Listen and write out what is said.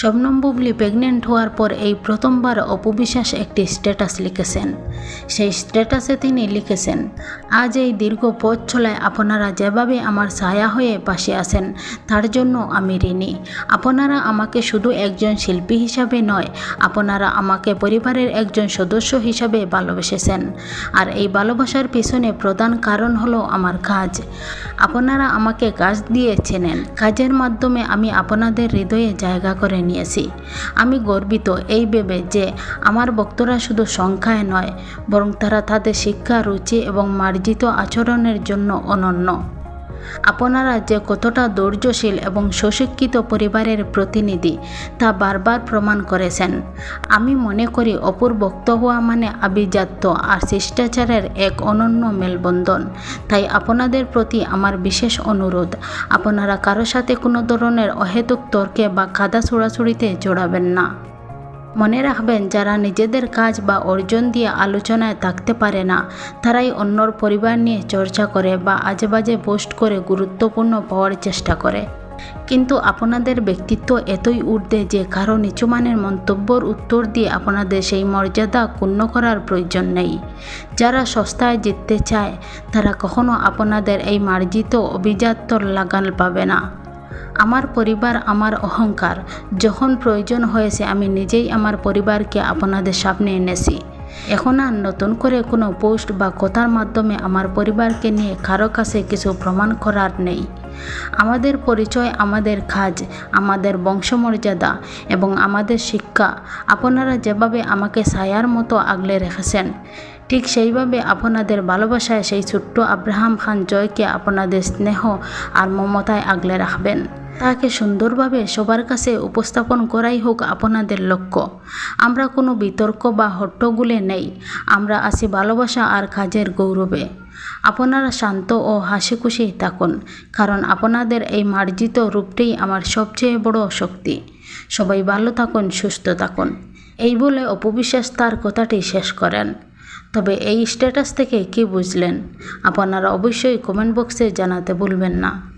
Shabnam Bubly pregnant হওয়ার পর এই প্রথমবার অপু বিশ্বাস একটি স্ট্যাটাস লিখেছেন। সেই স্ট্যাটাসে তিনি লিখেছেন, আজ এই দীর্ঘ পথ চলায় আপনারা যেভাবে আমার ছায়া হয়ে পাশে আছেন তার জন্য আমি ঋণী। আপনারা আমাকে শুধু একজন শিল্পী হিসাবে নয়, আপনারা আমাকে পরিবারের একজন সদস্য হিসাবে ভালোবেসেছেন। আর এই ভালোবাসার পিছনে প্রধান কারণ হলো আমার কাজ। আপনারা আমাকে কাজ দিয়ে চেনেন, কাজের মাধ্যমে আমি আপনাদের হৃদয়ে জায়গা করে নিয়েছি। আমি গর্বিত এই ভেবে যে আমার ভক্তরা শুধু সংখ্যায় নয়, বরং তারা তাদের শিক্ষা, রুচি এবং মার্জিত আচরণের জন্য অনন্য। আপনারা যে কতটা ধৈর্যশীল এবং সুশিক্ষিত পরিবারের প্রতিনিধি তা বারবার প্রমাণ করেছেন। আমি মনে করি অপুর ভক্ত হওয়া মানে আভিজাত্য আর শিষ্টাচারের এক অনন্য মেলবন্ধন। তাই আপনাদের প্রতি আমার বিশেষ অনুরোধ, আপনারা কারো সাথে কোনো ধরনের অহেতুক তর্কে বা কাদা ছোড়াছুড়িতে জড়াবেন না। মনে রাখবেন, যারা নিজেদের কাজ বা অর্জন দিয়ে আলোচনায় থাকতে পারে না তারাই অন্যর পরিবার নিয়ে চর্চা করে বা আজেবাজে পোস্ট করে গুরুত্বপূর্ণ পাওয়ার চেষ্টা করে। কিন্তু আপনাদের ব্যক্তিত্ব এতই ঊর্ধ্বে যে কারো নিচুমানের মন্তব্যর উত্তর দিয়ে আপনাদের সেই মর্যাদা ক্ষুণ্ণ করার প্রয়োজন নেই। যারা সস্তায় জিততে চায় তারা কখনো আপনাদের এই মার্জিত অভিজাত্যর লাগাল পাবে না। আমার পরিবার আমার অহংকার। যখন প্রয়োজন হয়েছে আমি নিজেই আমার পরিবারকে আপনাদের সামনে এনেছি। এখন আর নতুন করে কোনো পোস্ট বা কথার মাধ্যমে আমার পরিবারকে নিয়ে কারো কাছে কিছু প্রমাণ করার নেই। আমাদের পরিচয়, আমাদের কাজ, আমাদের বংশমর্যাদা এবং আমাদের শিক্ষা। আপনারা যেভাবে আমাকে ছায়ার মতো আগলে রেখেছেন, ঠিক সেইভাবে আপনাদের ভালোবাসায় সেই ছোট্ট আব্রাহাম খান জয়কে আপনাদের স্নেহ আর মমতায় আগলে রাখবেন। তাকে সুন্দরভাবে সবার কাছে উপস্থাপন করাই হোক আপনাদের লক্ষ্য। আমরা কোনো বিতর্ক বা হট্টগোলে নেই, আমরা আছি ভালোবাসা আর কাজের গৌরবে। আপনারা শান্ত ও হাসি খুশি থাকুন, কারণ আপনাদের এই মার্জিত রূপটাই আমার সবচেয়ে বড় শক্তি। সবাই ভালো থাকুন, সুস্থ থাকুন। এই বলে অপু বিশ্বাস তার কথাটি শেষ করেন। তবে এই স্ট্যাটাস থেকে কী বুঝলেন আপনারা অবশ্যই কমেন্ট বক্সে জানাতে ভুলবেন না।